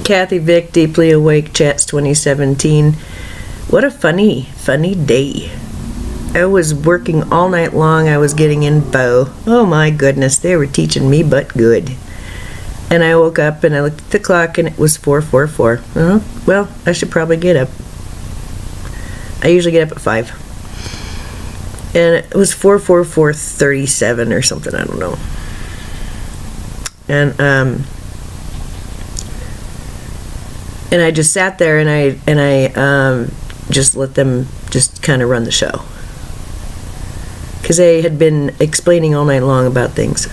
Kathy Vick, Deeply Awake, Chats 2017. What a funny day. I was working all night long. I was getting info. Oh my goodness, they were teaching me but good. And I woke up and I looked at the clock and it was 4:44. Oh, well, I should probably get up. I usually get up at 5. And it was 4:37 or something, I don't know. And I just sat there and I just let them just kind of run the show. Because they had been explaining all night long about things.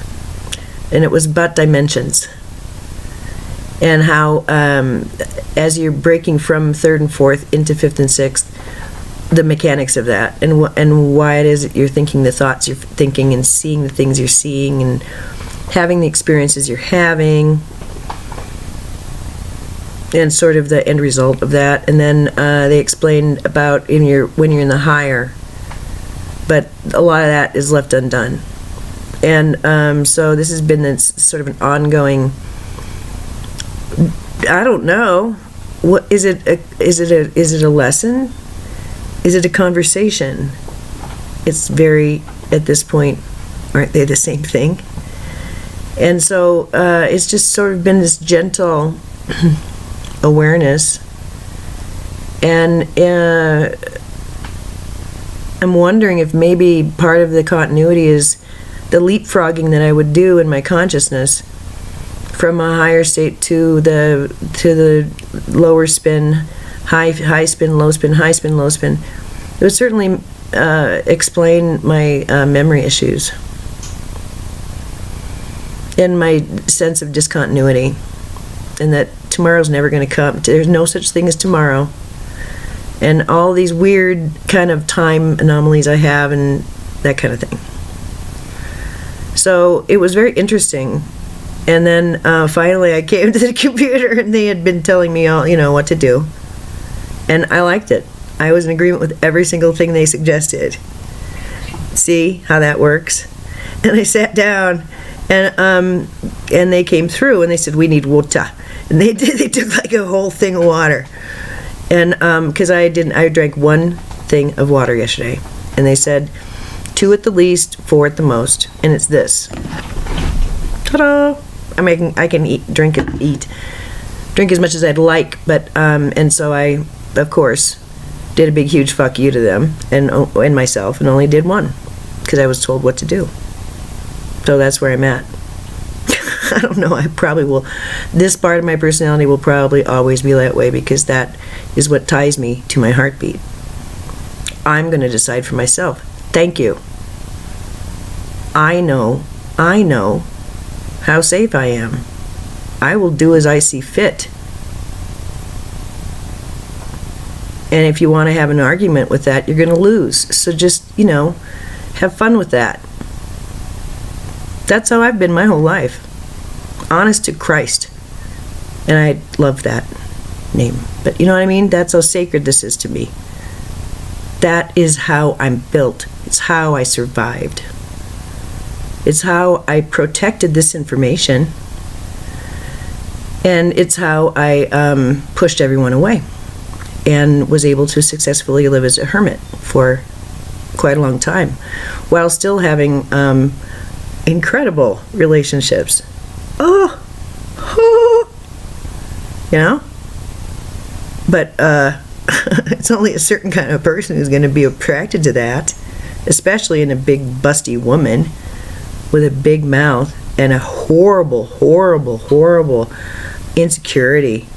And it was about dimensions. And how, as you're breaking from 3rd and 4th into 5th and 6th, the mechanics of that, and why it is that you're thinking the thoughts you're thinking, and seeing the things you're seeing, and having the experiences you're having, and sort of the end result of that. And then they explained about when you're in the higher, but a lot of that is left undone. And so this has been this sort of an ongoing, I don't know, what is it? Is it a lesson? Is it a conversation? It's very, at this point, aren't they the same thing? And so it's just sort of been this gentle awareness. And I'm wondering if maybe part of the continuity is the leapfrogging that I would do in my consciousness from a higher state to the lower spin, high spin, low spin, high spin, low spin. It would certainly explain my memory issues and my sense of discontinuity, and that tomorrow's never going to come. There's no such thing as tomorrow, and all these weird kind of time anomalies I have and that kind of thing. So it was very interesting. And then finally I came to the computer and they had been telling me all, what to do. And I liked it. I was in agreement with every single thing they suggested. See how that works? And I sat down and they came through and they said, we need water. And they did. They took like a whole thing of water. And because I drank one thing of water yesterday. And they said 2 at the least, 4 at the most. And it's this. Ta-da! I can drink as much as I'd like, but and so I, of course, did a big huge fuck you to them and myself, and only did one because I was told what to do. So that's where I'm at. I don't know. I probably will. This part of my personality will probably always be that way because that is what ties me to my heartbeat. I'm going to decide for myself. Thank you. I know how safe I am. I will do as I see fit. And if you want to have an argument with that, you're going to lose. So just, have fun with that. That's how I've been my whole life. Honest to Christ. And I love that name. But you know what I mean? That's how sacred this is to me. That is how I'm built. It's how I survived. It's how I protected this information, and it's how I pushed everyone away and was able to successfully live as a hermit for quite a long time while still having incredible relationships. But it's only a certain kind of person who's going to be attracted to that, especially in a big busty woman with a big mouth and a horrible, horrible, horrible insecurity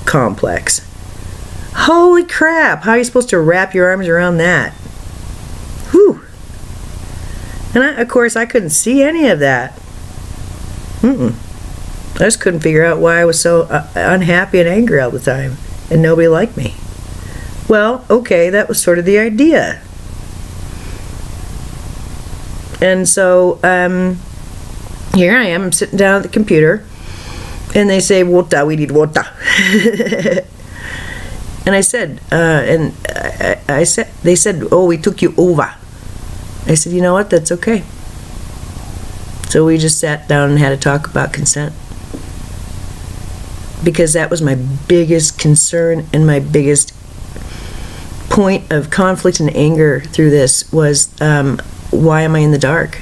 complex. Holy crap, how are you supposed to wrap your arms around that? Whew. And of course, I couldn't see any of that. I just couldn't figure out why I was so unhappy and angry all the time, and nobody liked me. Well, okay, that was sort of the idea. And so here I am, I'm sitting down at the computer, and they say, water, we need water. And I said, they said, oh, we took you over. I said, you know what, that's okay. So we just sat down and had a talk about consent. because that was my biggest concern and my biggest point of conflict and anger through this was, why am I in the dark?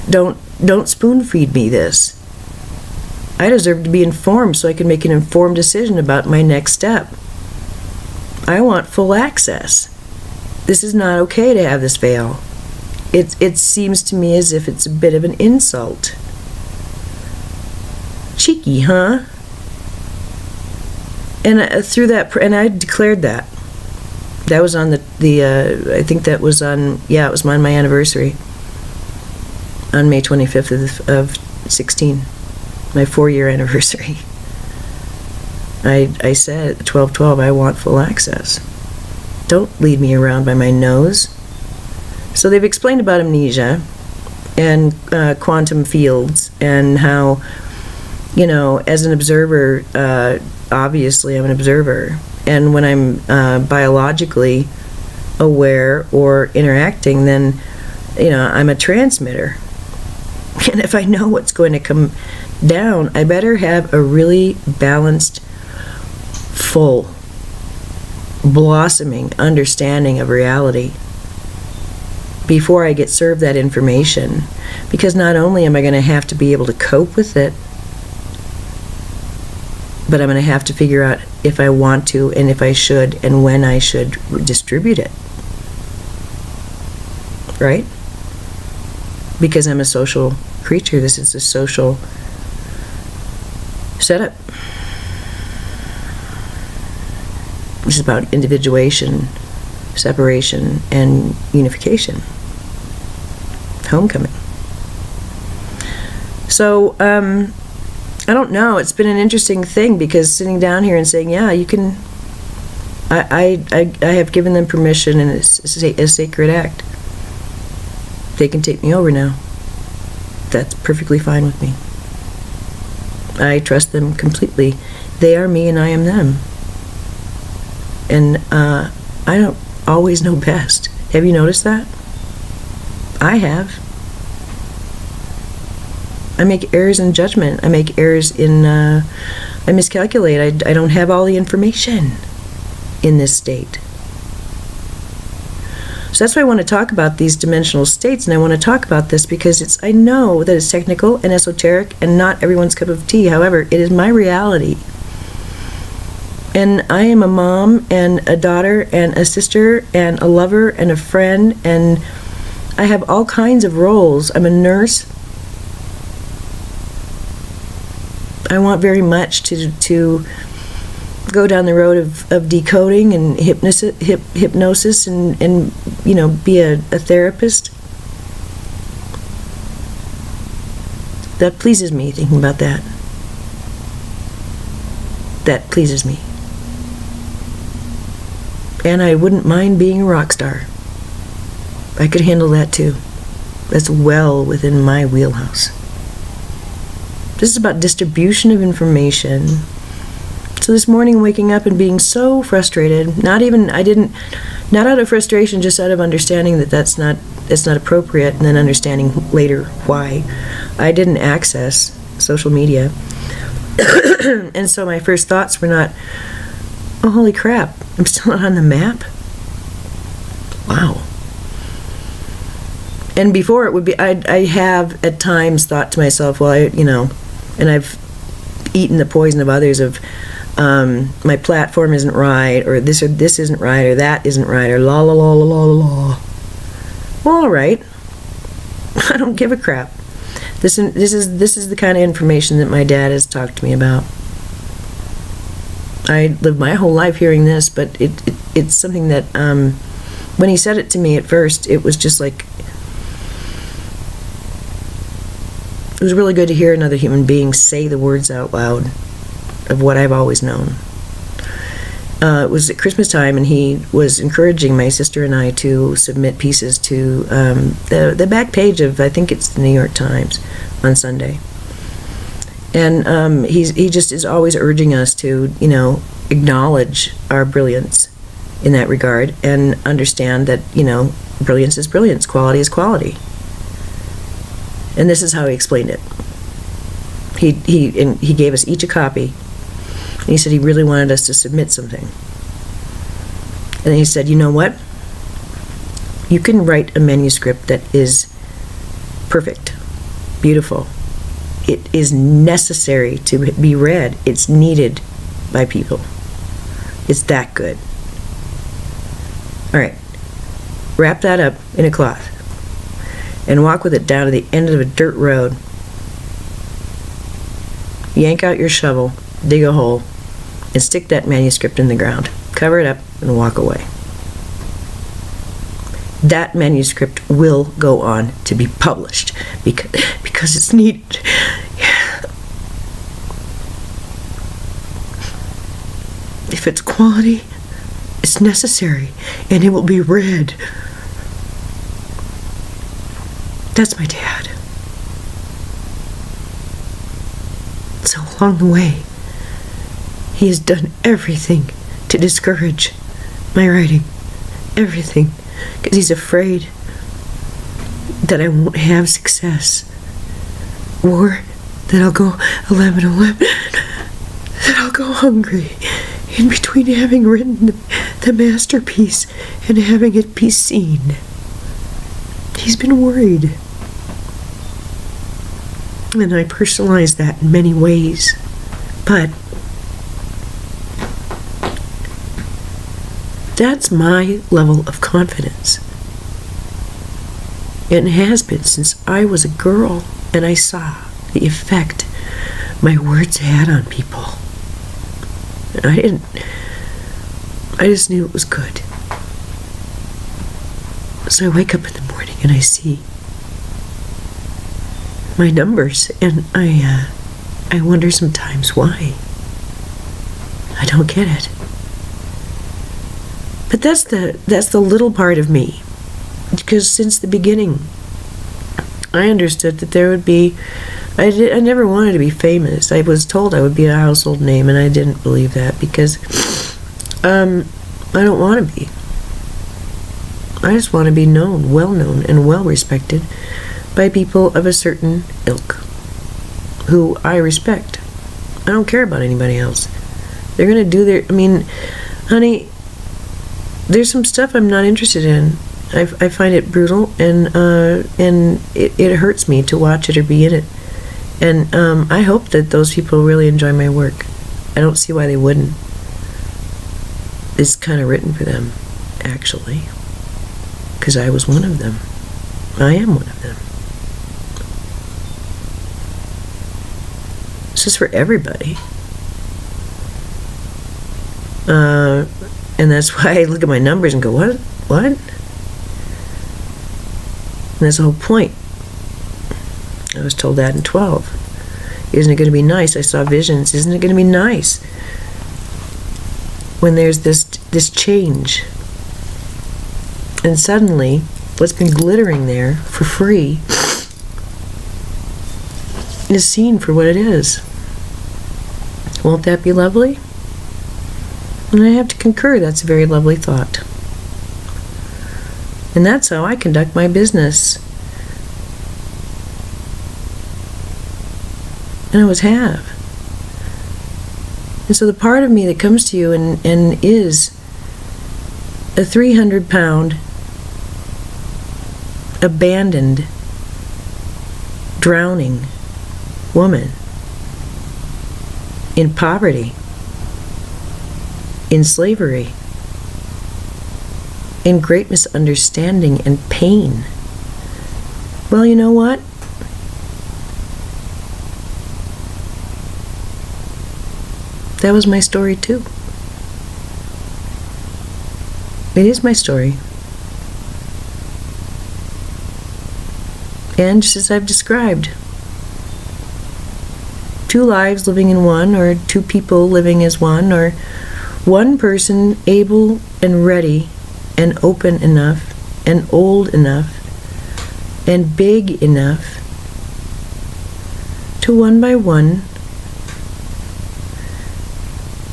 Don't spoon feed me this. I deserve to be informed so I can make an informed decision about my next step. I want full access. This is not okay to have this fail. It seems to me as if it's a bit of an insult. Cheeky, huh? And through that, and I declared that. That was on I think that was on, it was on my anniversary. On May 25th of 16. My 4-year anniversary. I said at 12:12, I want full access. Don't lead me around by my nose. So they've explained about amnesia and quantum fields and how, as an observer, obviously I'm an observer. And when I'm biologically aware or interacting, then, I'm a transmitter. And if I know what's going to come down, I better have a really balanced, full, blossoming understanding of reality before I get served that information. Because not only am I going to have to be able to cope with it, but I'm going to have to figure out if I want to and if I should and when I should distribute it. Right? Because I'm a social creature. This is a social setup. This is about individuation, separation, and unification. Homecoming. So, I don't know. It's been an interesting thing because sitting down here and saying, yeah, you can. I have given them permission, and it's a sacred act. They can take me over now. That's perfectly fine with me. I trust them completely. They are me and I am them. And I don't always know best. Have you noticed that? I have. I make errors in judgment. I make errors in, I miscalculate. I don't have all the information in this state. So that's why I want to talk about these dimensional states, and I want to talk about this because I know that it's technical and esoteric and not everyone's cup of tea. However, it is my reality. And I am a mom and a daughter and a sister and a lover and a friend, and I have all kinds of roles. I'm a nurse. I want very much to go down the road of decoding and hypnosis and be a therapist. That pleases me, thinking about that. That pleases me. And I wouldn't mind being a rock star. I could handle that too. That's well within my wheelhouse. This is about distribution of information. So this morning, waking up and being so frustrated, not out of frustration, just out of understanding that that's not appropriate, and then understanding later why. I didn't access social media. And so my first thoughts were not, oh, holy crap, I'm still not on the map? Wow. And before it would be, I have at times thought to myself, well, and I've eaten the poison of others of, my platform isn't right, or this isn't right, or that isn't right, or la la la la la la. Well, all right. I don't give a crap. This is the kind of information that my dad has talked to me about. I lived my whole life hearing this, but it's something that when he said it to me at first, it was just like, it was really good to hear another human being say the words out loud of what I've always known. It was at Christmas time, and he was encouraging my sister and I to submit pieces to the back page of, I think it's the New York Times, on Sunday. And he just is always urging us to, acknowledge our brilliance in that regard, and understand that, brilliance is brilliance, quality is quality. And this is how he explained it. He gave us each a copy. And he said he really wanted us to submit something. And he said, you know what? You can write a manuscript that is perfect, beautiful. It is necessary to be read. It's needed by people. It's that good. All right. Wrap that up in a cloth and walk with it down to the end of a dirt road. Yank out your shovel, dig a hole, and stick that manuscript in the ground. Cover it up and walk away. That manuscript will go on to be published because it's needed. If it's quality, it's necessary, and it will be read. That's my dad. So along the way, he has done everything to discourage my writing. Everything. Because he's afraid that I won't have success. Or that I'll go 11/11. That I'll go hungry in between having written the masterpiece and having it be seen. He's been worried. And I personalize that in many ways. But that's my level of confidence. It has been since I was a girl and I saw the effect my words had on people. And I just knew it was good. So I wake up in the morning and I see my numbers, and I wonder sometimes why. I don't get it. But that's the little part of me, because since the beginning, I understood that there would be. I never wanted to be famous. I was told I would be a household name, and I didn't believe that because I don't want to be. I just want to be known, well known, and well respected by people of a certain ilk who I respect. I don't care about anybody else. They're going to do their. I mean, honey, there's some stuff I'm not interested in. I find it brutal, and it hurts me to watch it or be in it. And I hope that those people really enjoy my work. I don't see why they wouldn't. It's kind of written for them, actually, because I was one of them. I am one of them. This is for everybody. And that's why I look at my numbers and go, what? And that's the whole point. I was told that in 12. Isn't it going to be nice? I saw visions. Isn't it going to be nice when there's this change? And suddenly, what's been glittering there for free is seen for what it is. Won't that be lovely? And I have to concur, that's a very lovely thought. And that's how I conduct my business. And I always have. And so the part of me that comes to you and is a 300-pound, abandoned, drowning woman in poverty, in slavery, in great misunderstanding and pain. Well, you know what? That was my story too. It is my story. And just as I've described, two lives living in one, or two people living as one, or one person able and ready and open enough and old enough and big enough to one by one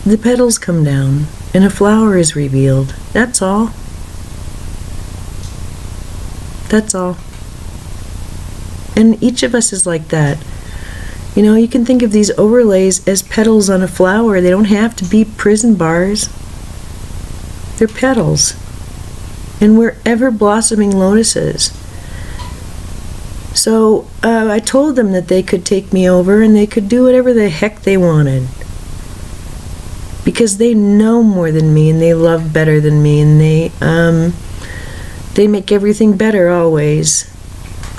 the petals come down and a flower is revealed. That's all. That's all. And each of us is like that. You can think of these overlays as petals on a flower. They don't have to be prison bars. They're petals. And we're ever blossoming lotuses. So I told them that they could take me over and they could do whatever the heck they wanted. Because they know more than me and they love better than me and they make everything better always.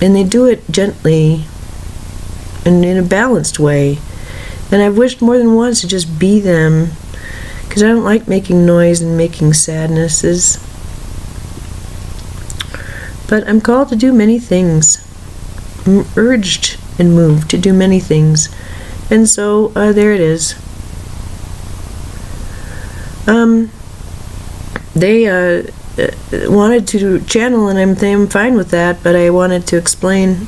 And they do it gently and in a balanced way. And I've wished more than once to just be them, because I don't like making noise and making sadnesses. But I'm called to do many things. I'm urged and moved to do many things. And so there it is. They wanted to channel, and I'm fine with that, but I wanted to explain.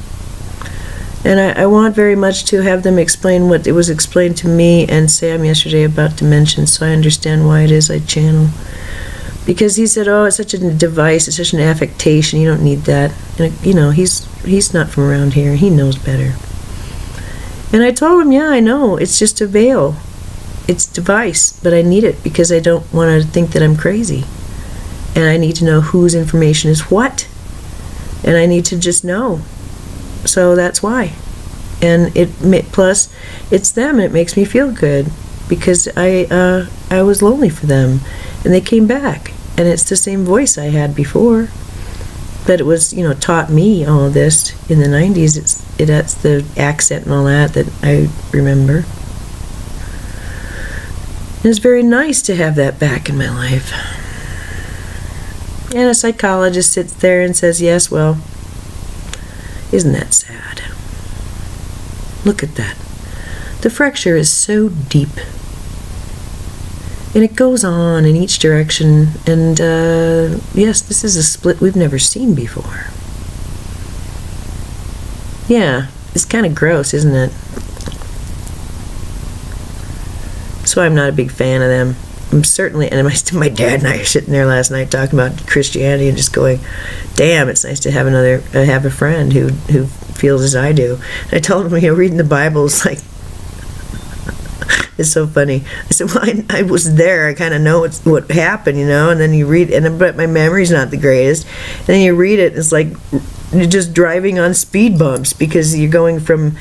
And I want very much to have them explain what it was explained to me and Sam yesterday about dimensions, so I understand why it is I channel. Because he said, oh, it's such a device, it's such an affectation, you don't need that. And, he's not from around here, he knows better. And I told him, yeah, I know, it's just a veil. It's a device, but I need it because I don't want to think that I'm crazy. And I need to know whose information is what. And I need to just know. So that's why. And plus it's them, and it makes me feel good because I was lonely for them, and they came back, and it's the same voice I had before, but it was taught me all of this in the 90s. That's the accent and all that I remember. And it's very nice to have that back in my life. And a psychologist sits there and says, yes, well, isn't that sad? Look at that. The fracture is so deep. And it goes on in each direction. And yes, this is a split we've never seen before. Yeah, it's kind of gross, isn't it? That's why I'm not a big fan of them. I'm certainly, and my dad and I are sitting there last night talking about Christianity and just going, damn, it's nice to have a friend who feels as I do. And I told him, reading the Bible is like, it's so funny. I said, well, I was there, I kind of know what happened, and then you read, but my memory's not the greatest, and then you read it, it's like you're just driving on speed bumps because you're going from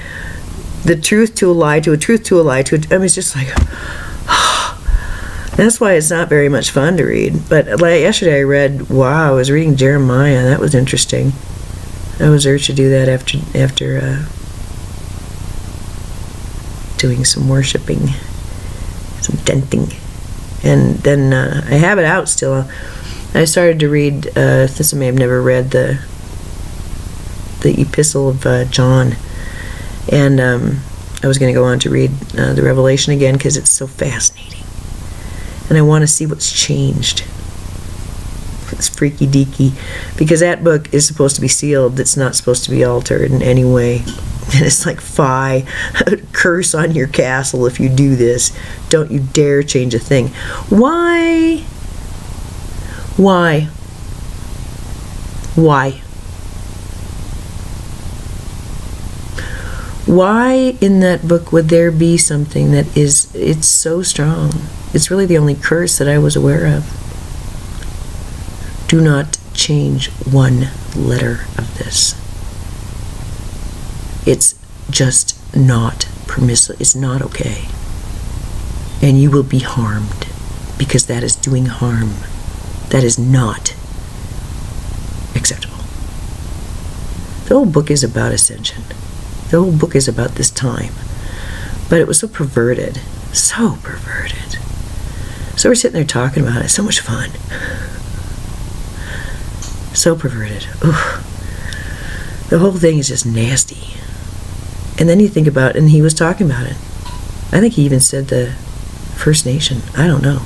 the truth to a lie to a truth to a lie to it's just like, that's why it's not very much fun to read. But yesterday I was reading Jeremiah. That was interesting. I was urged to do that after doing some worshiping, some denting. And then I have it out still. I started to read, since I may have never read the Epistle of John. And I was going to go on to read the Revelation again because it's so fascinating. And I want to see what's changed. It's freaky deaky. Because that book is supposed to be sealed. It's not supposed to be altered in any way. And it's like, fie, curse on your castle if you do this. Don't you dare change a thing. Why? Why? Why? Why in that book would there be something that it's so strong? It's really the only curse that I was aware of. Do not change one letter of this. It's just not permissible. It's not okay. And you will be harmed because that is doing harm. That is not acceptable. The whole book is about ascension. The whole book is about this time. But it was so perverted. So perverted. So we're sitting there talking about it. So much fun. So perverted. Oof. The whole thing is just nasty. And then you think about, and he was talking about it. I think he even said the First Nation. I don't know.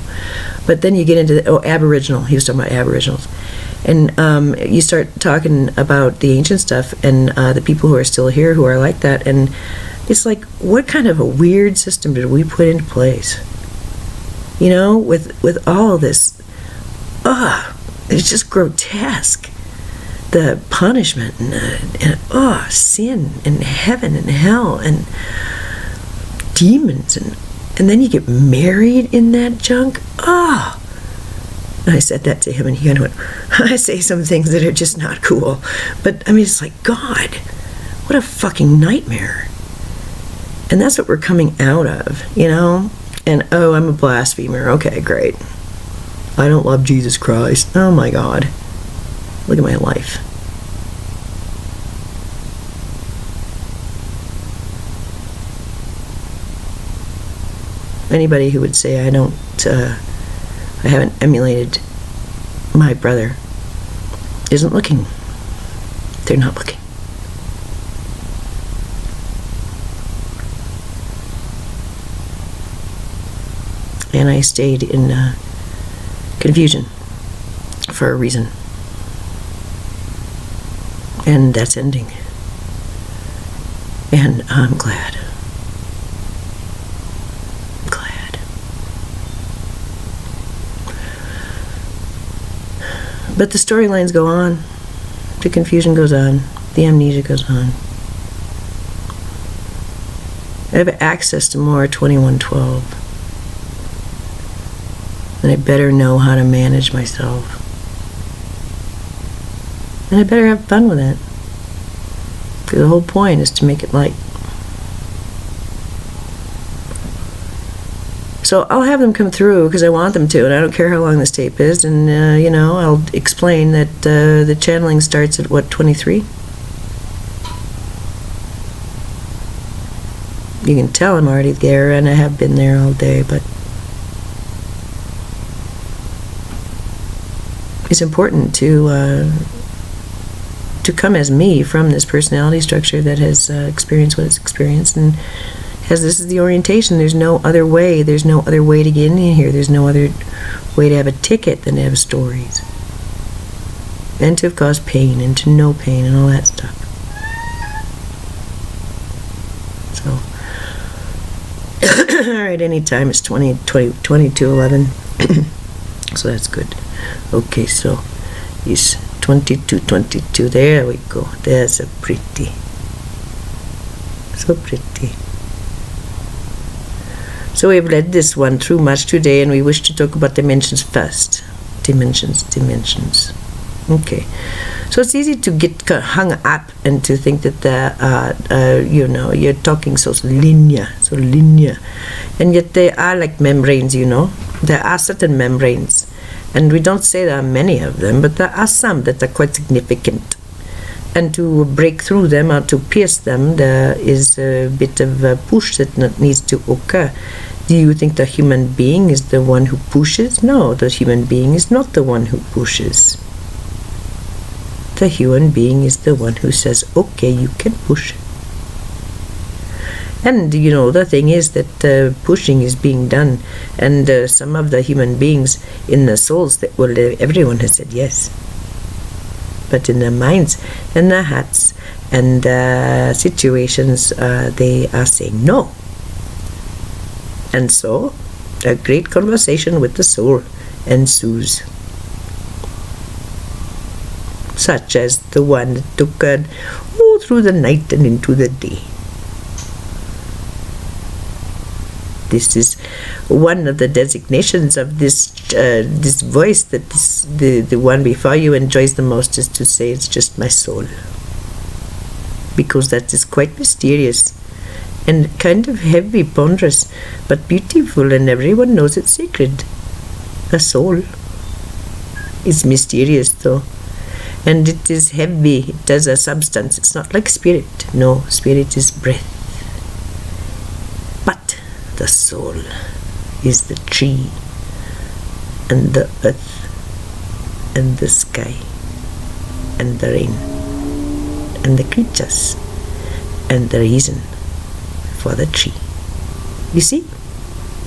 But then you get into Aboriginal. He was talking about Aboriginals. And you start talking about the ancient stuff and the people who are still here who are like that. And it's like, what kind of a weird system did we put into place? With all of this. It's just grotesque. The punishment and sin and heaven and hell. And demons, and then you get married in that junk. Ah. And I said that to him, and he kind of went, I say some things that are just not cool. But, I mean, it's like, God, what a fucking nightmare. And that's what we're coming out of, you know? And, oh, I'm a blasphemer. Okay, great. I don't love Jesus Christ. Oh, my God. Look at my life. Anybody who would say I haven't emulated my brother isn't looking. They're not looking. And I stayed in confusion for a reason. And that's ending. And I'm glad. But the storylines go on. The confusion goes on. The amnesia goes on. I have access to more 2112. And I better know how to manage myself. And I better have fun with it. Because the whole point is to make it light. So I'll have them come through because I want them to, and I don't care how long this tape is. And, you know, I'll explain that the channeling starts at, what, 23? You can tell I'm already there, and I have been there all day, but it's important to come as me from this personality structure that has experienced what it's experienced, and because this is the orientation. There's no other way. There's no other way to get in here. There's no other way to have a ticket than to have stories. And to have caused pain, and to know pain, and all that stuff. So, alright, anytime it's 22:11. So that's good. Okay, so it's 22:22. There we go. There's a pretty. So pretty. So we've read this one through much today, and we wish to talk about dimensions first. Dimensions. Okay. So it's easy to get hung up and to think that you know, you're talking so linear. And yet they are like membranes, you know. There are certain membranes. And we don't say there are many of them, but there are some that are quite significant. And to break through them or to pierce them, there is a bit of a push that needs to occur. Do you think the human being is the one who pushes? No, the human being is not the one who pushes. The human being is the one who says, okay, you can push. And, you know, the thing is that pushing is being done. And some of the human beings in the souls, that well, everyone has said yes. But in their minds and their hearts and situations, they are saying no. And so, a great conversation with the soul ensues. Such as the one that took through the night and into the day. This is one of the designations of this voice, that the one before you enjoys the most, is to say it's just my soul. Because that is quite mysterious and kind of heavy, ponderous, but beautiful, and everyone knows it's sacred. A soul is mysterious though, and it is heavy. It has a substance. It's not like spirit. No, spirit is breath. But the soul is the tree and the earth and the sky and the rain and the creatures and the reason for the tree. You see?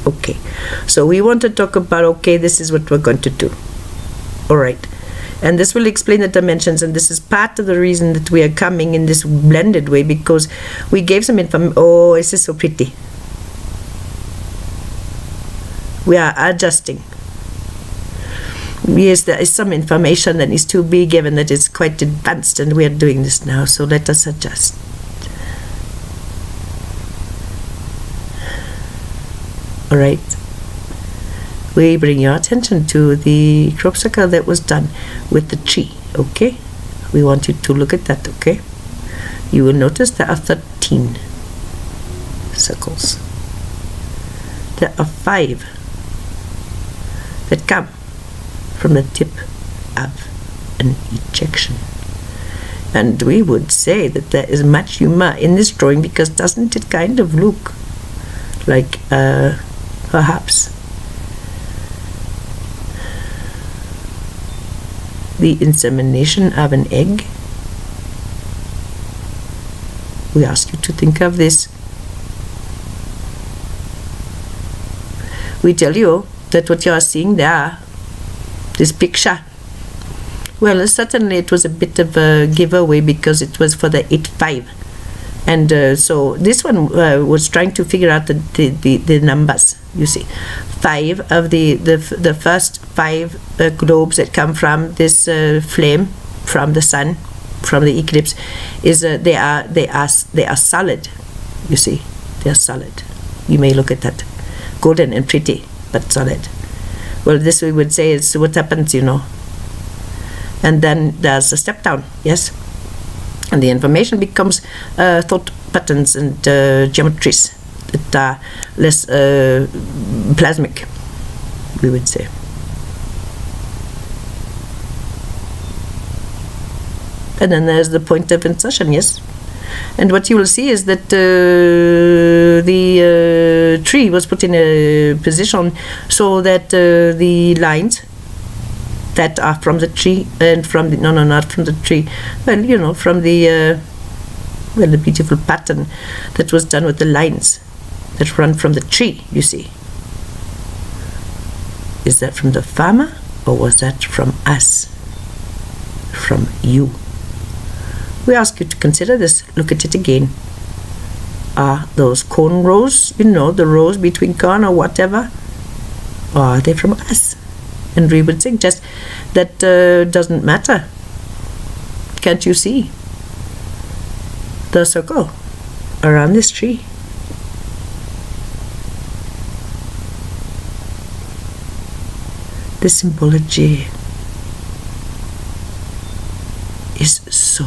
Okay. So we want to talk about, okay, this is what we're going to do. Alright. And this will explain the dimensions, and this is part of the reason that we are coming in this blended way, because we gave some information. Oh, this is so pretty. We are adjusting. Yes, there is some information that needs to be given that is quite advanced, and we are doing this now, so let us adjust. All right. We bring your attention to the crop circle that was done with the tree, okay? We want you to look at that, okay? You will notice there are 13 circles. There are 5 that come from the tip of an ejection. And we would say that there is much humor in this drawing, because doesn't it kind of look like perhaps the insemination of an egg? We ask you to think of this. We tell you that what you are seeing there, this picture, well, certainly it was a bit of a giveaway, because it was for the 8-5. And so this one was trying to figure out the numbers, you see. 5 of the first 5 globes that come from this flame, from the sun, from the eclipse, is they are solid, you see. They are solid. You may look at that. Golden and pretty, but solid. Well, this we would say is what happens, you know. And then there's a step down, yes? And the information becomes thought patterns and geometries that are less plasmic, we would say. And then there's the point of insertion, yes? And what you will see is that the tree was put in a position so that the lines that are from the tree and from the, not from the tree, well, you know, from the the beautiful pattern that was done with the lines that run from the tree, you see. Is that from the farmer, or was that from us, from you? We ask you to consider this. Look at it again. Are those corn rows, you know, the rows between corn or whatever, or are they from us? And we would suggest that doesn't matter. Can't you see the circle around this tree? The symbology is so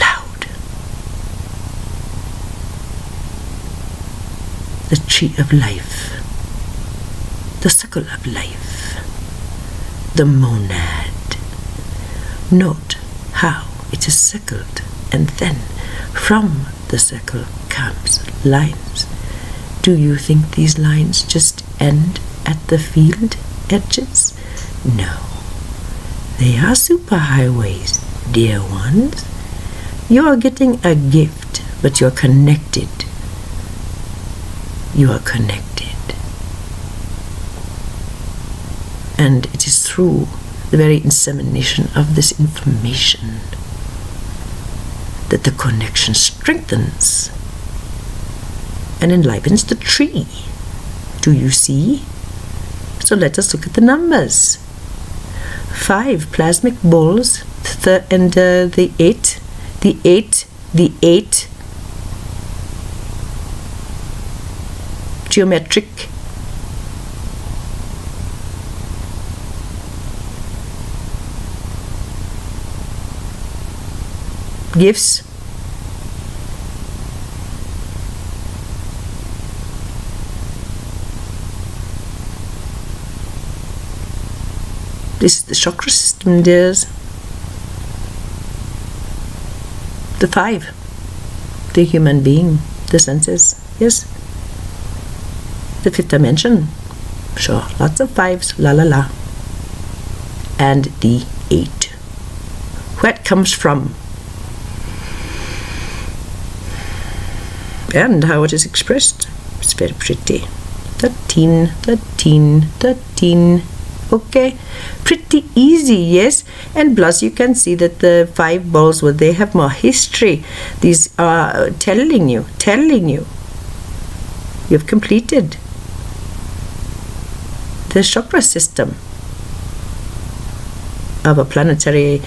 loud. The tree of life, the circle of life, the monad. Note how it is circled, and then from the circle comes lines. Do you think these lines just end at the field edges? No. They are superhighways, dear ones. You are getting a gift, but you're connected. You are connected. And it is through the very insemination of this information that the connection strengthens and enlivens the tree. Do you see? So let us look at the numbers. 5 plasmic balls, and the 8 geometric gifts. This is the chakra system, dears. The 5, the human being, the senses, yes. The 5th dimension, sure, lots of 5s, la la la. And the 8, where it comes from, and how it is expressed. It's very pretty. 13, 13, 13. Okay, pretty easy, yes. And plus you can see that the 5 balls, well, they have more history. These are telling you you've completed the chakra system of a planetary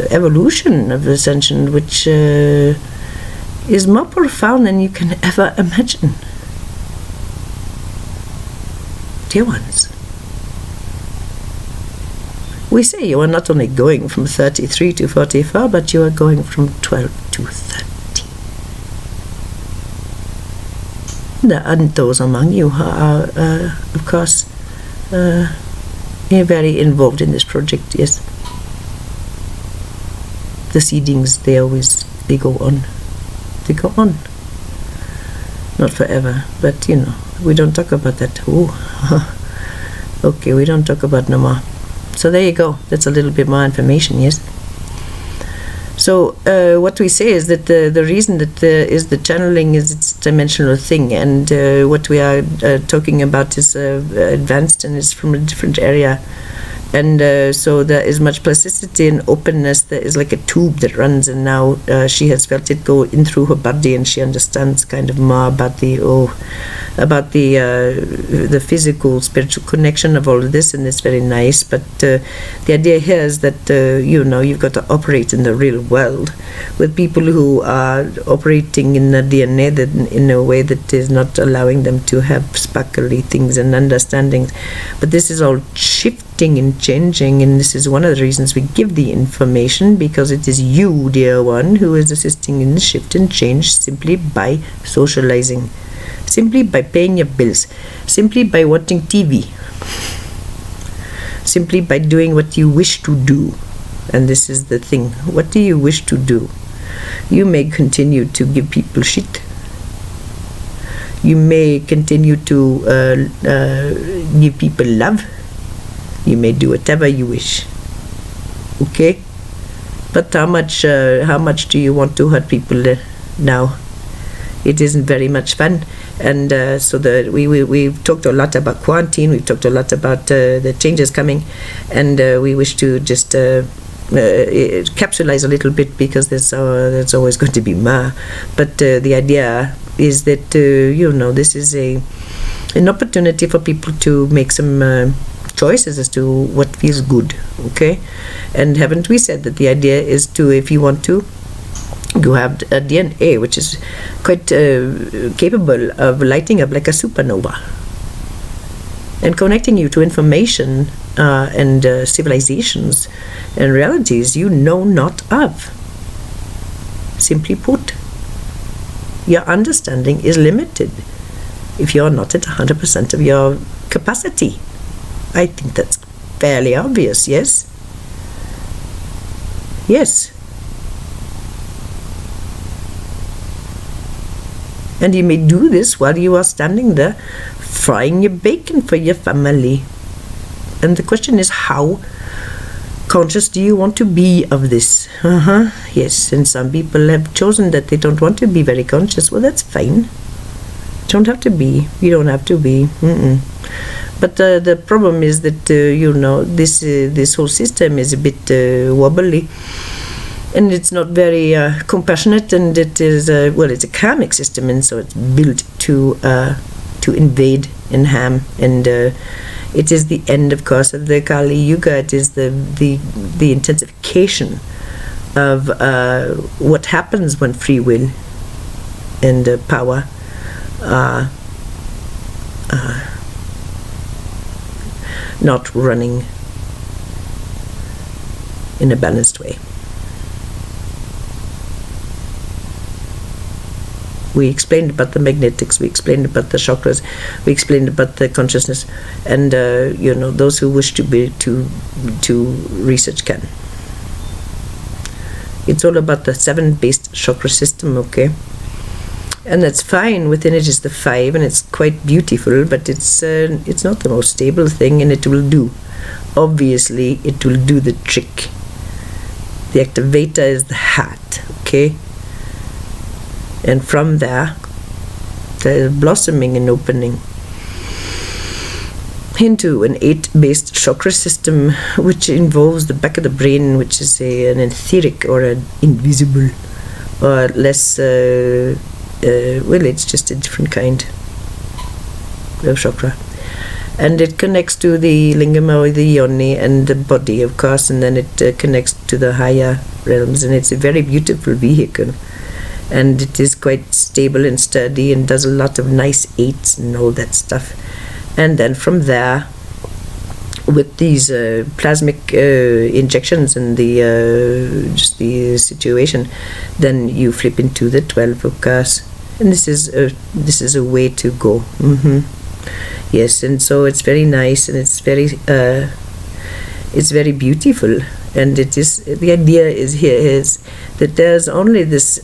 evolution of ascension, which is more profound than you can ever imagine. Dear ones, we say you are not only going from 33 to 44, but you are going from 12 to 30. There are those among you who are, of course, very involved in this project, yes. The seedings, they go on. They go on. Not forever, but we don't talk about that. Oh, okay, we don't talk about no more. So there you go. That's a little bit more information, yes. So what we say is that the reason that is the channeling is its dimensional thing, and what we are talking about is advanced and is from a different area. And so there is much plasticity and openness. There is like a tube that runs, and now she has felt it go in through her body, and she understands kind of more about the physical, spiritual connection of all of this, and it's very nice. But the idea here is that you've got to operate in the real world with people who are operating in the DNA that in a way that is not allowing them to have sparkly things and understandings. But this is all shifting and changing, and this is one of the reasons we give the information, because it is you, dear one, who is assisting in the shift and change simply by socializing, simply by paying your bills, simply by watching TV, simply by doing what you wish to do. And this is the thing. What do you wish to do? You may continue to give people shit. You may continue to give people love. You may do whatever you wish. Okay? But how much do you want to hurt people now? It isn't very much fun. And so we've talked a lot about quarantine. We've talked a lot about the changes coming. And we wish to just capsulize a little bit, because there's always going to be more. But the idea is that, this is an opportunity for people to make some choices as to what feels good, okay? And haven't we said that the idea is to, if you want to, you have a DNA which is quite capable of lighting up like a supernova and connecting you to information and civilizations and realities you know not of. Simply put, your understanding is limited if you're not at 100% of your capacity. I think that's fairly obvious, yes? Yes. And you may do this while you are standing there frying your bacon for your family. And the question is, how conscious do you want to be of this? Yes, and some people have chosen that they don't want to be very conscious. Well, that's fine. You don't have to be. You don't have to be. But the problem is that, this whole system is a bit wobbly. And it's not very compassionate, and it is, it's a karmic system, and so it's built to invade and harm. And it is the end, of course, of the Kali Yuga. It is the intensification of what happens when free will and power are not running in a balanced way. We explained about the magnetics, we explained about the chakras, we explained about the consciousness, and those who wish to research can. It's all about the 7-based chakra system, okay? And that's fine. Within it is the 5, and it's quite beautiful, but it's not the most stable thing, and it will do. Obviously, it will do the trick. The activator is the heart, okay? And from there, the blossoming and opening into an 8-based chakra system, which involves the back of the brain, which is an etheric or an invisible, or less, it's just a different kind of chakra. And it connects to the lingam or the yoni and the body, of course, and then it connects to the higher realms, and it's a very beautiful vehicle. and it is quite stable and sturdy and does a lot of nice 8s and all that stuff. And then from there, with these plasmic injections and the just the situation, then you flip into the 12, of course. And this is a way to go. Yes, and so it's very nice, and it's very beautiful. And it is, the idea is that there's only this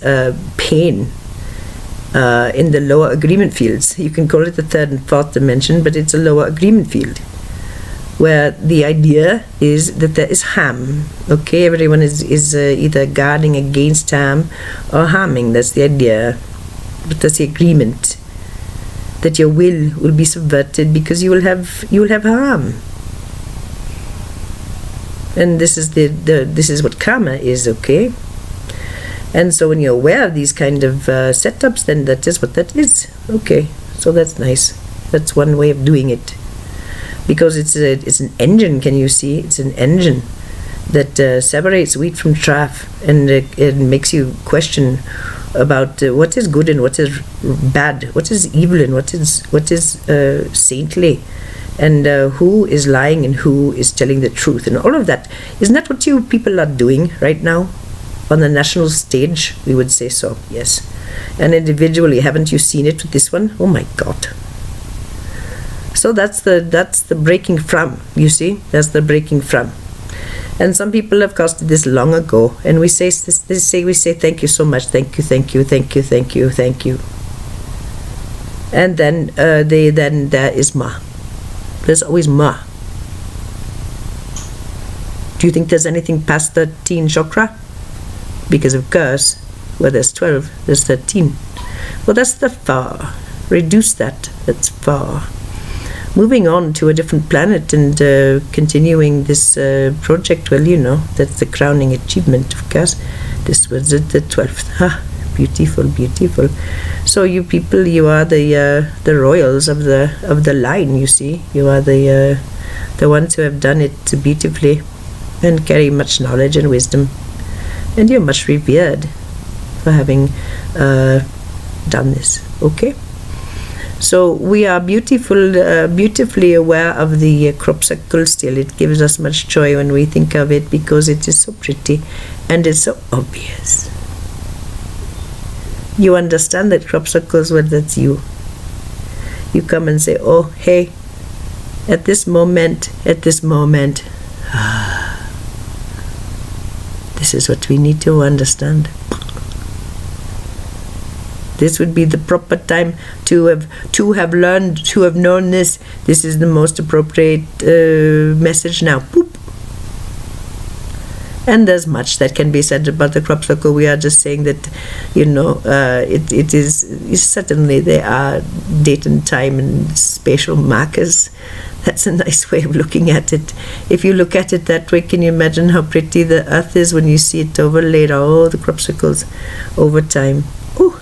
pain in the lower agreement fields. You can call it the third and fourth dimension, but it's a lower agreement field, where the idea is that there is harm. Okay, everyone is either guarding against harm or harming. That's the idea. But that's the agreement, that your will be subverted because you will have harm. And this is this is what karma is, okay? And so when you're aware of these kind of setups, then that is what that is. Okay, so that's nice. That's one way of doing it. Because it's an engine, can you see? It's an engine that separates wheat from chaff, and it makes you question about what is good and what is bad, what is evil and what is saintly, and who is lying and who is telling the truth, and all of that. Isn't that what you people are doing right now on the national stage? We would say so, yes. And individually, haven't you seen it with this one? Oh my God. So that's the breaking from, you see? That's the breaking from. And some people have costed this long ago, and we say thank you so much, thank you. And then there is ma. There's always ma. Do you think there's anything past 13 chakra? Because of course, where there's 12, there's 13. Well, that's the far. Reduce that. That's far. Moving on to a different planet and continuing this project, well, you know, that's the crowning achievement, of course. This was the 12th. Beautiful, beautiful. So you people, you are the royals of the line, you see. You are the ones who have done it beautifully and carry much knowledge and wisdom. And you're much revered for having done this, okay? So we are beautifully aware of the crop circle still. It gives us much joy when we think of it, because it is so pretty and it's so obvious. You understand that crop circles, well, that's you. You come and say, oh, hey, at this moment, this is what we need to understand. This would be the proper time to have learned, to have known this. This is the most appropriate message now. Boop. And there's much that can be said about the crop circle. We are just saying that, you know, it is certainly there are date and time and spatial markers. That's a nice way of looking at it. If you look at it that way, can you imagine how pretty the earth is when you see it overlaid, all the crop circles over time? Oh,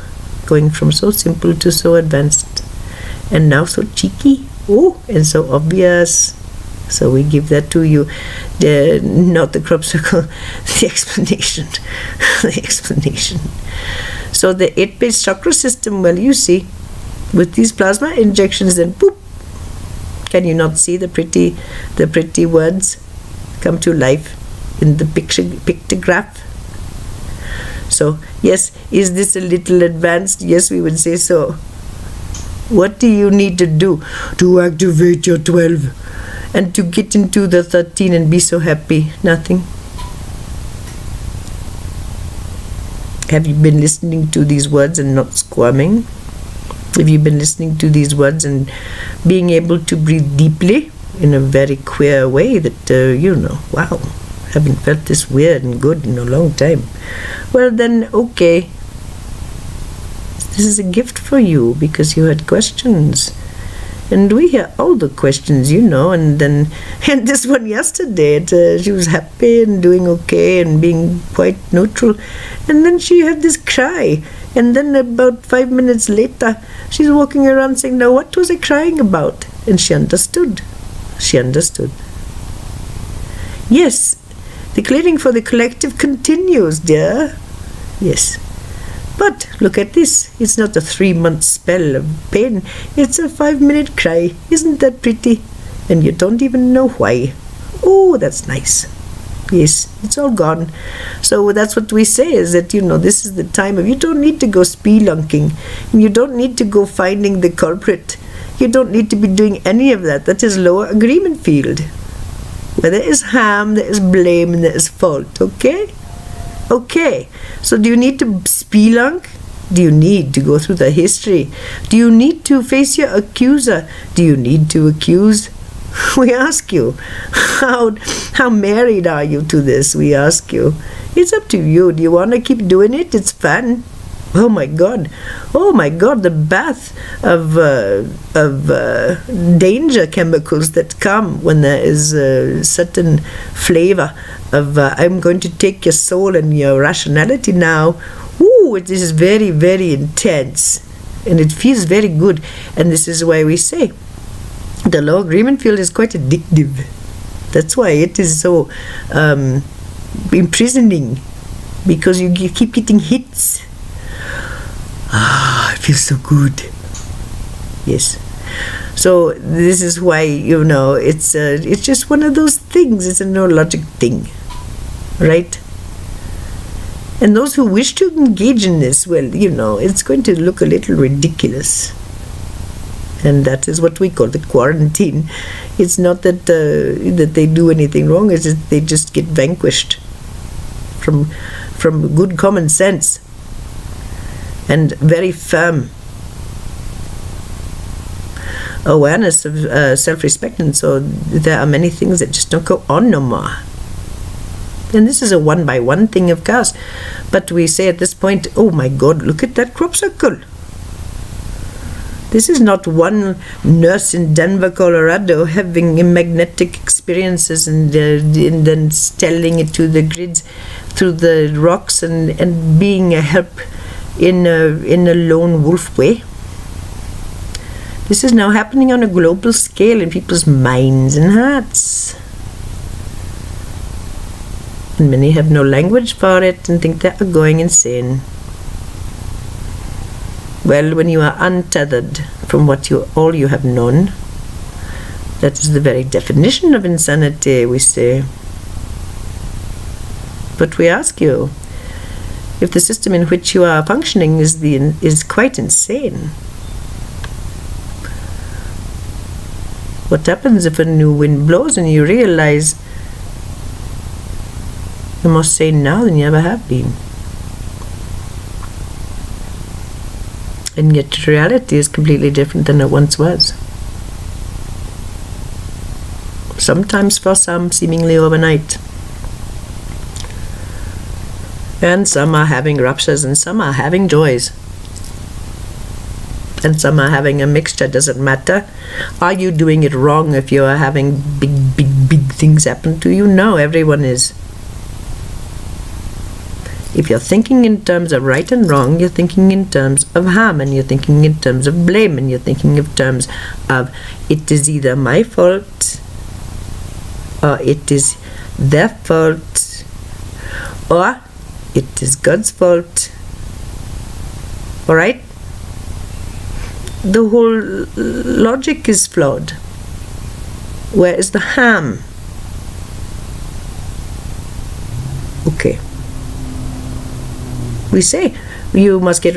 going from so simple to so advanced, and now so cheeky, oh, and so obvious. So we give that to you, not the crop circle, the explanation. The explanation. So the 8-base chakra system, well, you see, with these plasma injections, then boop, can you not see the pretty words come to life in the pictograph? So yes, is this a little advanced? Yes, we would say so. What do you need to do to activate your 12? And to get into the 13 and be so happy? Nothing. Have you been listening to these words and not squirming? Have you been listening to these words and being able to breathe deeply in a very queer way that, you know, wow, haven't felt this weird and good in a long time? Well then, okay. This is a gift for you because you had questions. And we hear all the questions, you know, and this one yesterday, she was happy and doing okay and being quite neutral. And then she had this cry. And then about 5 minutes later, she's walking around saying, now what was I crying about? And she understood. She understood. Yes, the clearing for the collective continues, dear. Yes. But look at this. It's not a 3-month spell of pain. It's a 5-minute cry. Isn't that pretty? And you don't even know why. Oh, that's nice. Yes, it's all gone. So that's what we say, is that, this is the time of, you don't need to go spelunking. You don't need to go finding the culprit. You don't need to be doing any of that. That is lower agreement field. Where there is harm, there is blame, and there is fault. Okay? Okay. So do you need to spelunk? Do you need to go through the history? Do you need to face your accuser? Do you need to accuse? We ask you, how married are you to this? We ask you. It's up to you. Do you want to keep doing it? It's fun. Oh my God, the bath of danger chemicals that come when there is a certain flavor of I'm going to take your soul and your rationality now. Ooh, it is very, very intense, and it feels very good. And this is why we say the low agreement field is quite addictive. That's why it is so imprisoning, because you keep getting hits. It feels so good. Yes. So this is why, it's just one of those things. It's a neurologic thing, right? And those who wish to engage in this, well, it's going to look a little ridiculous. And that is what we call the quarantine. It's not that that they do anything wrong. It's that they just get vanquished from good common sense and very firm awareness of self-respect. And so there are many things that just don't go on no more. And this is a one-by-one thing, of course. But we say at this point, oh my God, look at that crop circle. This is not one nurse in Denver, Colorado having magnetic experiences and then telling it to the grids through the rocks and being a help in a lone wolf way. This is now happening on a global scale in people's minds and hearts. And many have no language for it and think they are going insane. Well, when you are untethered from all you have known, that is the very definition of insanity, we say. But we ask you, if the system in which you are functioning is quite insane, what happens if a new wind blows and you realize you're more sane now than you ever have been? And yet reality is completely different than it once was. Sometimes for some, seemingly overnight. And some are having ruptures, and some are having joys. And some are having a mixture. Doesn't matter. Are you doing it wrong if you are having big things happen to you? No, everyone is. If you're thinking in terms of right and wrong, you're thinking in terms of harm, and you're thinking in terms of blame, and you're thinking in terms of it is either my fault, or it is their fault, or it is God's fault. Alright? The whole logic is flawed. Where is the harm? Okay. We say you must get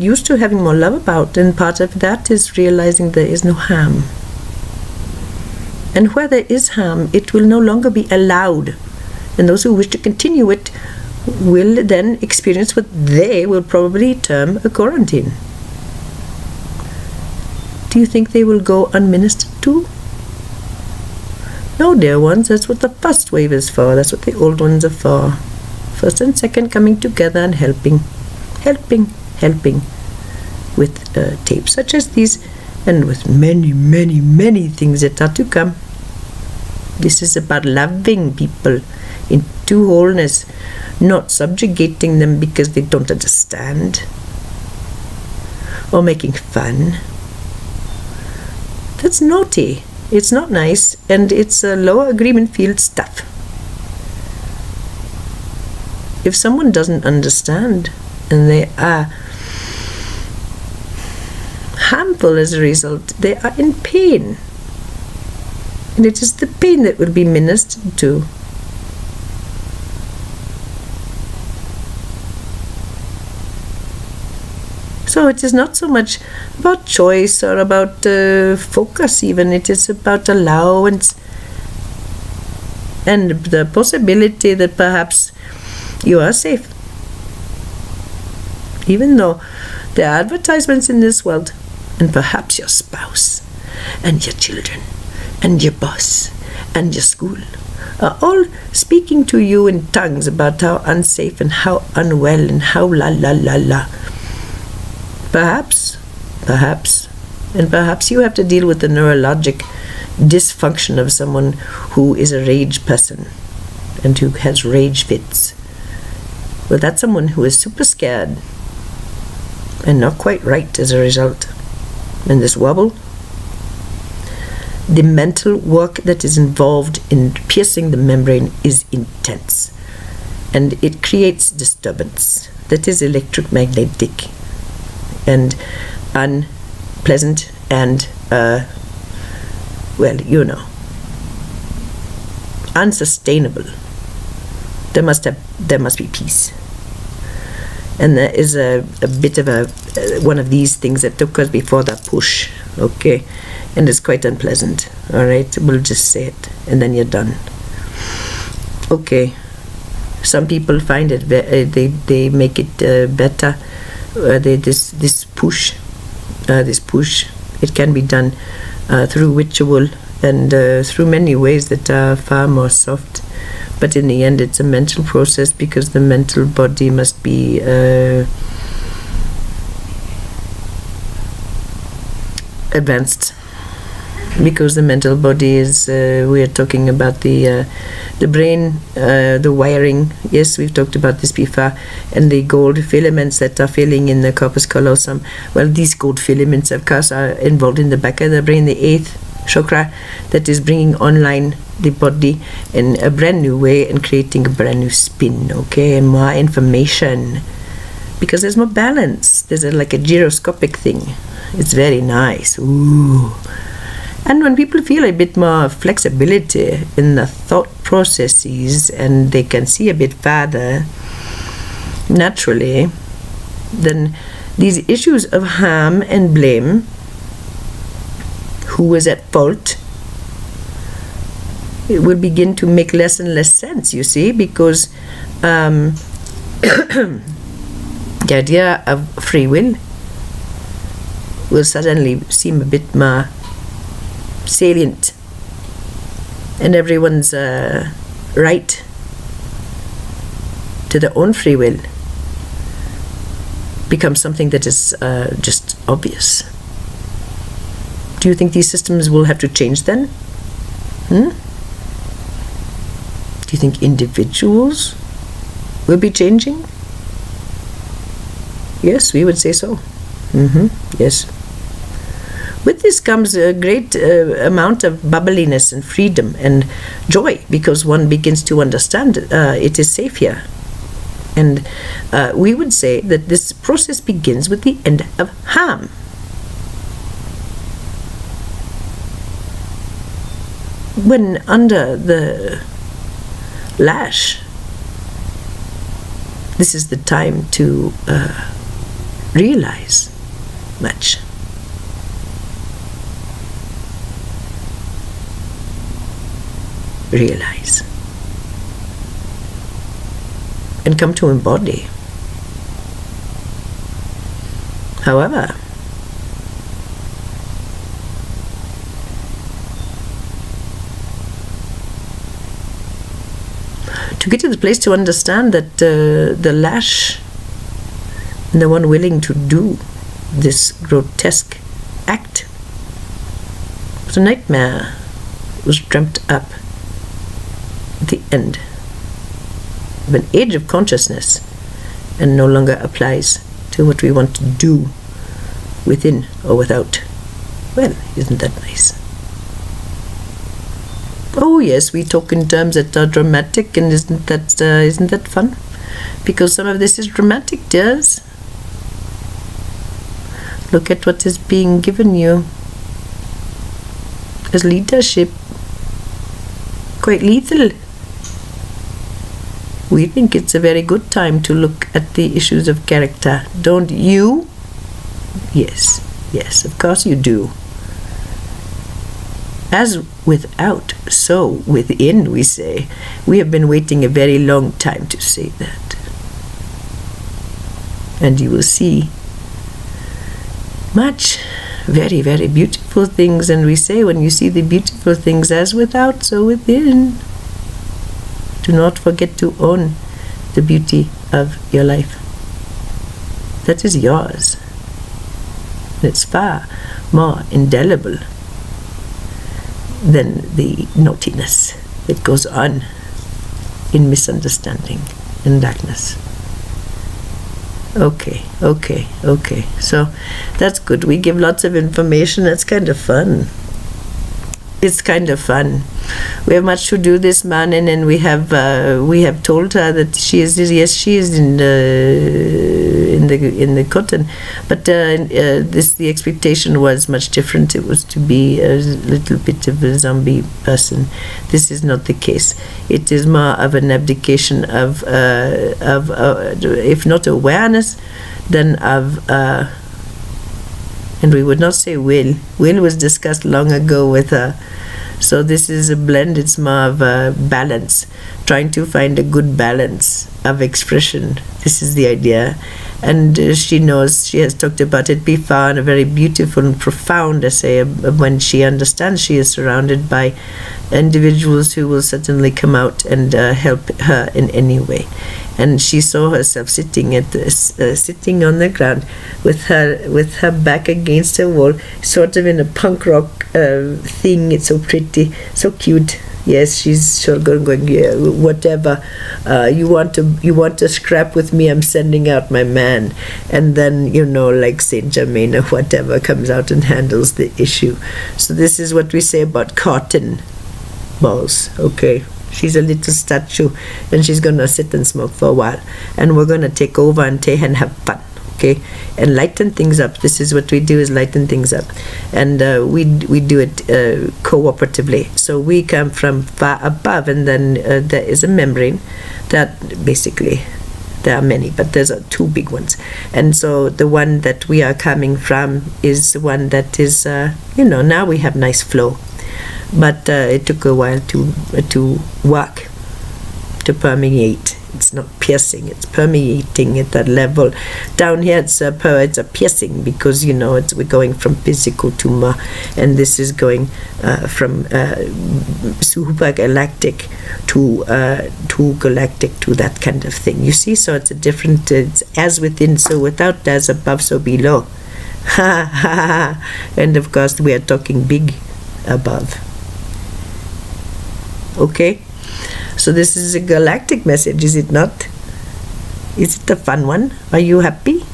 used to having more love about, and part of that is realizing there is no harm. And where there is harm, it will no longer be allowed. And those who wish to continue it will then experience what they will probably term a quarantine. Do you think they will go unministered to? No, dear ones, that's what the first wave is for. That's what the old ones are for. First and second coming together and helping with tapes such as these, and with many things that are to come. This is about loving people into wholeness, not subjugating them because they don't understand, or making fun. That's naughty. It's not nice, and it's a lower agreement field stuff. If someone doesn't understand and they are harmful as a result. They are in pain. And it is the pain that will be ministered to. So it is not so much about choice or about focus even. It is about allowance and the possibility that perhaps you are safe. Even though there are advertisements in this world, and perhaps your spouse and your children and your boss and your school are all speaking to you in tongues about how unsafe and how unwell and how la la la la. Perhaps, and perhaps you have to deal with the neurologic dysfunction of someone who is a rage person and who has rage fits. Well, that's someone who is super scared and not quite right as a result. And this wobble, the mental work that is involved in piercing the membrane is intense, and it creates disturbance that is electromagnetic and unpleasant and unsustainable. There must be peace. And there is a bit of one of these things that took us before the push, okay? And it's quite unpleasant, all right? We'll just say it, and then you're done. Okay. Some people find it, they make it better. This push, it can be done through ritual and through many ways that are far more soft. But in the end, it's a mental process, because the mental body must be advanced. Because the mental body is, we are talking about the brain, the wiring. Yes, we've talked about this before. And the gold filaments that are filling in the corpus callosum. Well, these gold filaments, of course, are involved in the back of the brain, the 8th chakra, that is bringing online the body in a brand new way and creating a brand new spin, okay, and more information, because there's more balance. There's like a gyroscopic thing. It's very nice. Ooh. And when people feel a bit more flexibility in the thought processes and they can see a bit farther naturally, then these issues of harm and blame, who was at fault, it will begin to make less and less sense, you see, because the idea of free will suddenly seem a bit more salient, and everyone's right to their own free will becomes something that is just obvious. Do you think these systems will have to change then? Do you think individuals will be changing? Yes, we would say so. Yes. With this comes a great amount of bubbliness and freedom and joy, because one begins to understand it is safe here. And we would say that this process begins with the end of harm. When under the lash, this is the time to realize much. Realize and come to embody. However, to get to the place to understand that the lash and the one willing to do this grotesque act was a nightmare, was dreamt up at the end of an age of consciousness, and no longer applies to what we want to do within or without. Well, isn't that nice? Oh yes, we talk in terms that are dramatic, and isn't that fun? Because some of this is dramatic, dears. Look at what is being given you as leadership. Quite lethal. We think it's a very good time to look at the issues of character. Don't you? Yes, yes, of course you do. As without, so within, we say. We have been waiting a very long time to say that. And you will see much, very, very beautiful things. And we say, when you see the beautiful things as without, so within. Do not forget to own the beauty of your life. That is yours. It's far more indelible than the naughtiness that goes on in misunderstanding and darkness. Okay. So that's good. We give lots of information. That's kind of fun. It's kind of fun. We have much to do this morning, and we have told her that she is in the cotton, but the expectation was much different. It was to be a little bit of a zombie person. This is not the case. It is more of an abdication of if not awareness, then of. And we would not say will. Will was discussed long ago with her. So this is a blend. It's more of a balance. Trying to find a good balance of expression. This is the idea. And she knows, she has talked about it before in a very beautiful and profound essay. When she understands, she is surrounded by individuals who will certainly come out and help her in any way. And she saw herself sitting sitting on the ground with her back against a wall, sort of in a punk rock thing. It's so pretty, so cute. Yes, she's sure going, yeah, whatever. You want to scrap with me? I'm sending out my man. And then, like Saint Germain or whatever comes out and handles the issue. So this is what we say about cotton balls. Okay. She's a little statue, and she's going to sit and smoke for a while. And we're going to take over and have fun, okay? And lighten things up. This is what we do, is lighten things up. And we do it cooperatively. So we come from far above, and then there is a membrane that basically, there are many, but there's two big ones. And so the one that we are coming from is the one that is, now we have nice flow. But it took a while to work, to permeate. It's not piercing, it's permeating at that level. Down here it's a piercing, because we're going from physical to more, and this is going from supergalactic to galactic, to that kind of thing. You see, so it's a different. It's as within, so without, as above, so below. And of course we are talking big above. Okay, so this is a galactic message, is it not? Is it a fun one? Are you happy?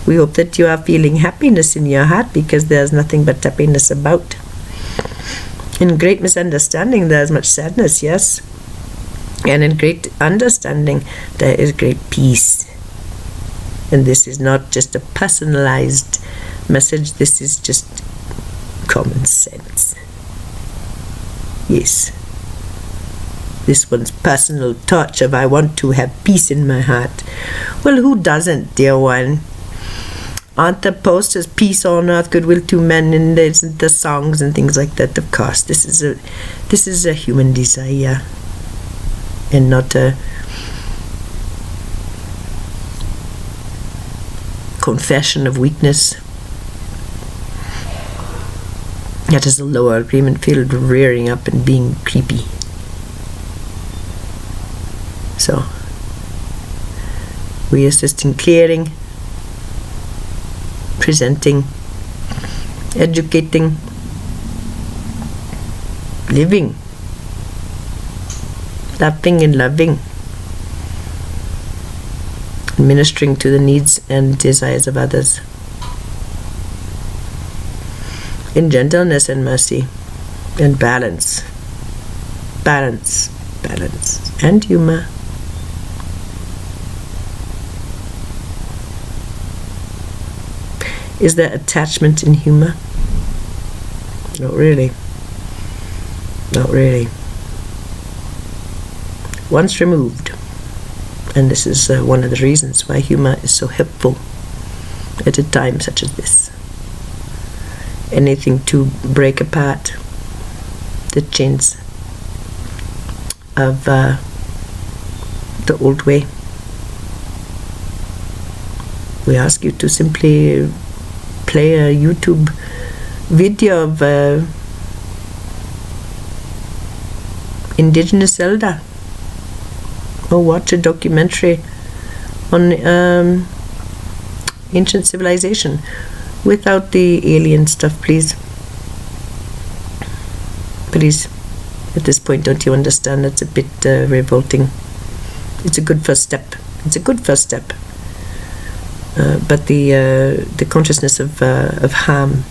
We hope that you are feeling happiness in your heart, because there's nothing but happiness about. In great misunderstanding, there's much sadness, yes. And in great understanding, there is great peace. And this is not just a personalized message, this is just common sense. Yes. This one's personal touch of, I want to have peace in my heart. Well, who doesn't, dear one? Aren't the posters peace on earth, goodwill to men, and the songs and things like that? Of course, this is a human desire, and not a confession of weakness. That is the lower agreement field rearing up and being creepy. So, we assist in clearing, presenting, educating, living, laughing and loving, ministering to the needs and desires of others, in gentleness and mercy, and balance, and humor. Is there attachment in humor? Not really. Not really. Once removed, and this is one of the reasons why humor is so helpful at a time such as this. Anything to break apart the chains of the old way. We ask you to simply play a YouTube video of indigenous elder, or watch a documentary on ancient civilization without the alien stuff, please. Please, at this point, don't you understand? It's a bit revolting. It's a good first step. It's a good first step. But the consciousness of harm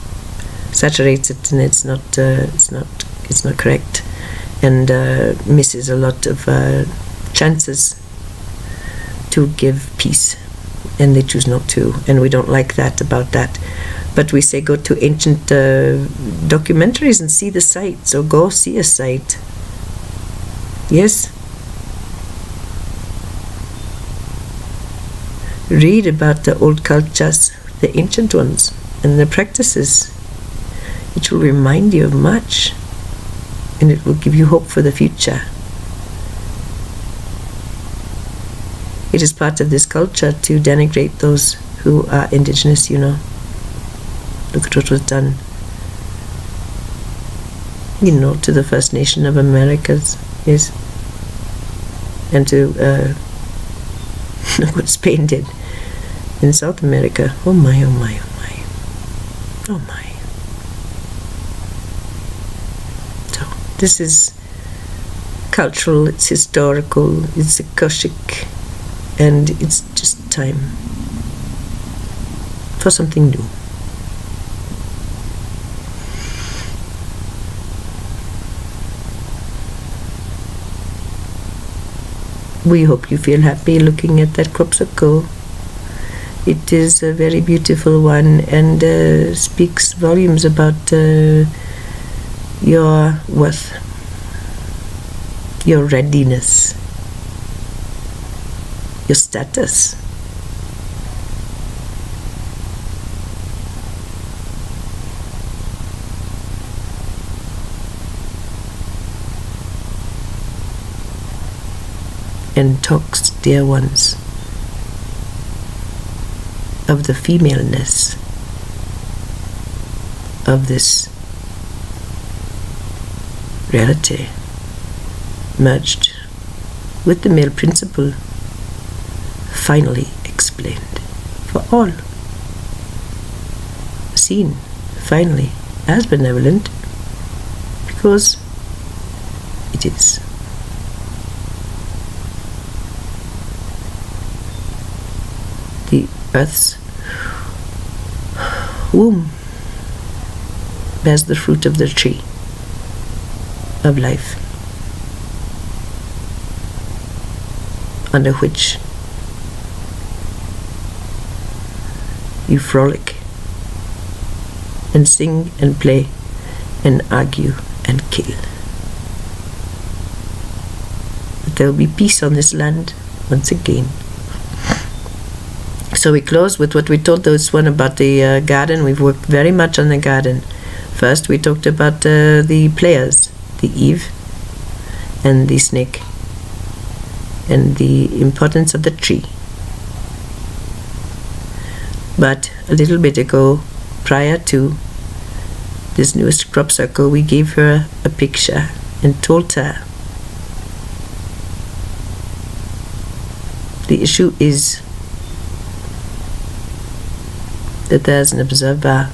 saturates it, and it's not correct, and misses a lot of chances to give peace, and they choose not to, and we don't like that about that. But we say go to ancient documentaries and see the sites, or go see a site. Yes. Read about the old cultures, the ancient ones, and their practices. It will remind you of much, and it will give you hope for the future. It is part of this culture to denigrate those who are indigenous, you know. Look at what was done, you know, to the First Nation of Americas, yes, and to look what Spain did in South America. Oh my, oh my, oh my, oh my. So this is cultural, it's historical, it's Akashic, and it's just time for something new. We hope you feel happy looking at that crop circle. It is a very beautiful one, and speaks volumes about your worth, your readiness, your status. And talks, dear ones, of the femaleness of this reality merged with the male principle, finally explained for all, seen finally as benevolent, because it is. The earth's womb bears the fruit of the tree of life, under which you frolic and sing and play and argue and kill. But there will be peace on this land once again. So we close with what we told those one about the garden. We've worked very much on the garden. First we talked about the players, the Eve and the snake, and the importance of the tree. But a little bit ago, prior to this newest crop circle, we gave her a picture and told her the issue is that there's an observer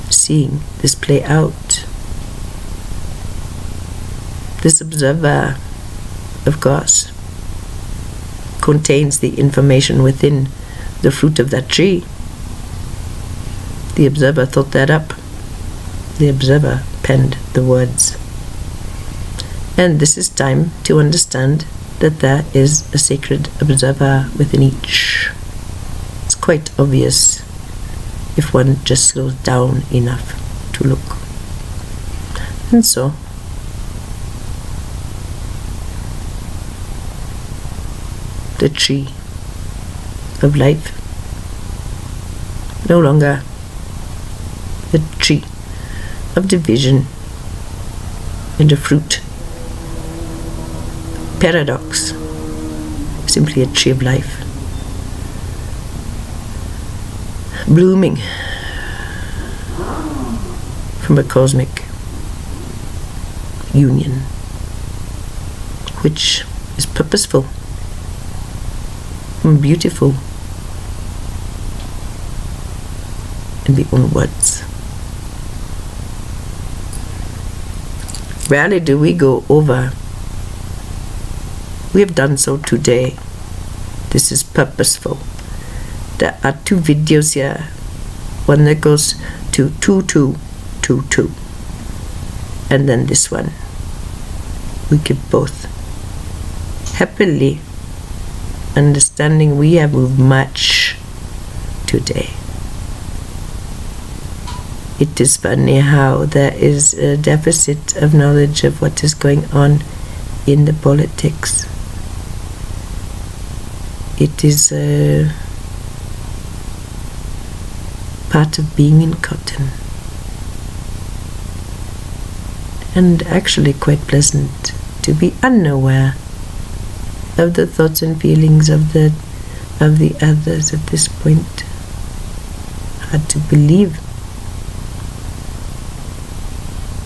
seeing this play out. This observer, of course, contains the information within the fruit of that tree. The observer thought that up. The observer penned the words. And this is time to understand that there is a sacred observer within each. It's quite obvious if one just slows down enough to look. And so, the tree of life, no longer the tree of division and a fruit. Paradox, simply a tree of life, blooming from a cosmic union, which is purposeful and beautiful in the own words. Rarely do we go over. We have done so today. This is purposeful. There are 2 videos here. One that goes to 2222, and then this one. We give both. Happily, understanding we have moved much today. It is funny how there is a deficit of knowledge of what is going on in the politics. It is a part of being in cotton, and actually quite pleasant to be unaware of the thoughts and feelings of the others at this point. Hard to believe,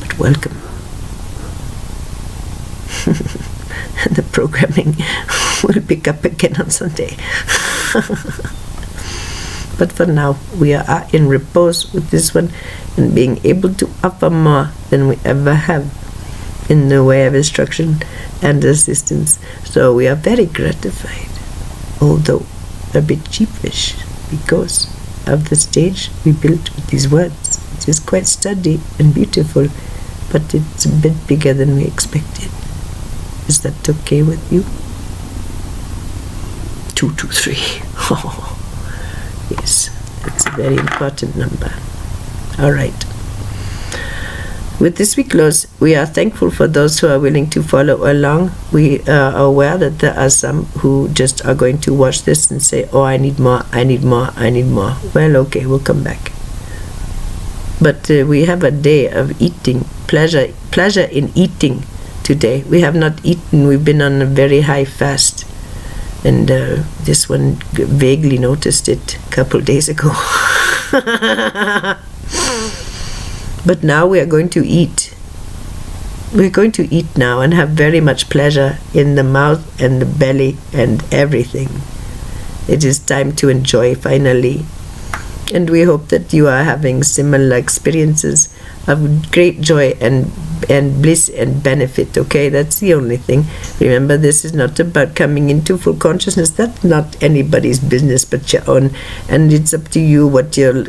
but welcome. And the programming will pick up again on Sunday. But for now, we are in repose with this one and being able to offer more than we ever have in the way of instruction and assistance. So we are very gratified, although a bit cheapish, because of the stage we built with these words. It is quite sturdy and beautiful, but it's a bit bigger than we expected. Is that okay with you? 223. Oh, yes, it's a very important number. All right. With this we close. We are thankful for those who are willing to follow along. We are aware that there are some who just are going to watch this and say, oh, I need more, I need more, I need more. Well, okay, we'll come back. But we have a day of eating, pleasure in eating today. We have not eaten. We've been on a very high fast. And this one vaguely noticed it a couple days ago. But now we are going to eat. We're going to eat now and have very much pleasure in the mouth and the belly and everything. It is time to enjoy finally. And we hope that you are having similar experiences of great joy and bliss and benefit, okay? That's the only thing. Remember, this is not about coming into full consciousness. That's not anybody's business but your own. And it's up to you what your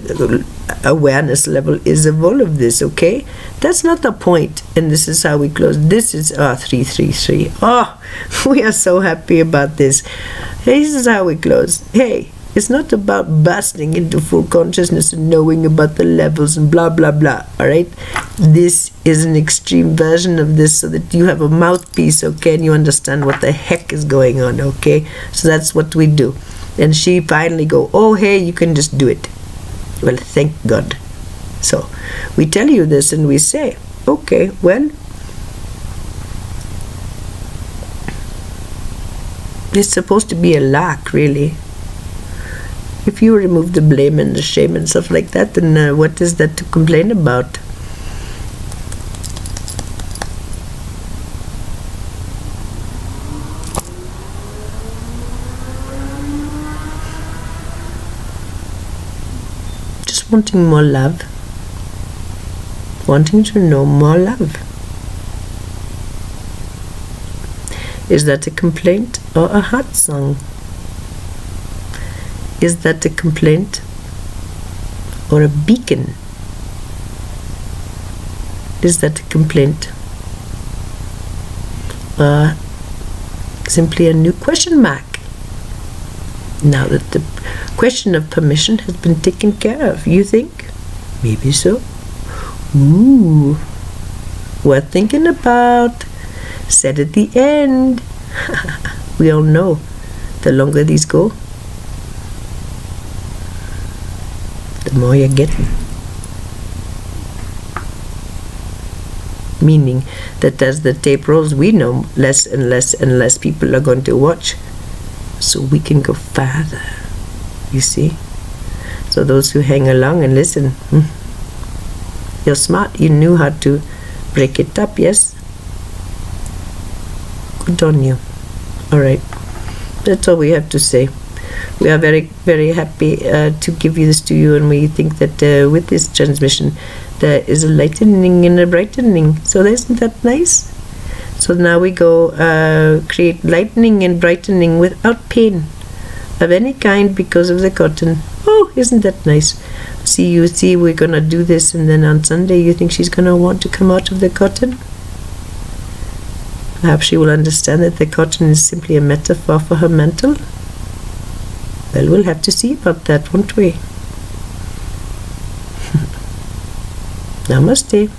awareness level is of all of this, okay? That's not the point. And this is how we close. This is 333. Oh, we are so happy about this. This is how we close. Hey, it's not about busting into full consciousness and knowing about the levels and blah, blah, blah, all right? This is an extreme version of this so that you have a mouthpiece, okay, and you understand what the heck is going on, okay? So that's what we do. And she finally go, oh, hey, you can just do it. Well, thank God. So we tell you this and we say, okay, well, it's supposed to be a lark, really. If you remove the blame and the shame and stuff like that, then what is that to complain about? Just wanting more love. Wanting to know more love. Is that a complaint or a heart song? Is that a complaint or a beacon? Is that a complaint or simply a new question mark? Now that the question of permission has been taken care of, you think? Maybe so. Ooh, worth thinking about. Said at the end. We all know the longer these go, the more you're getting. Meaning that as the tape rolls, we know less and less and less people are going to watch. So we can go farther, you see. So those who hang along and listen, you're smart. You knew how to break it up, yes? Good on you. All right. That's all we have to say. We are very, very happy to give you this to you, and we think that with this transmission there is a lightening and a brightening. So isn't that nice? So now we go create lightening and brightening without pain of any kind because of the cotton. Oh, isn't that nice? See, we're going to do this, and then on Sunday you think she's going to want to come out of the cotton? Perhaps she will understand that the cotton is simply a metaphor for her mantle. Well, we'll have to see about that, won't we? Namaste.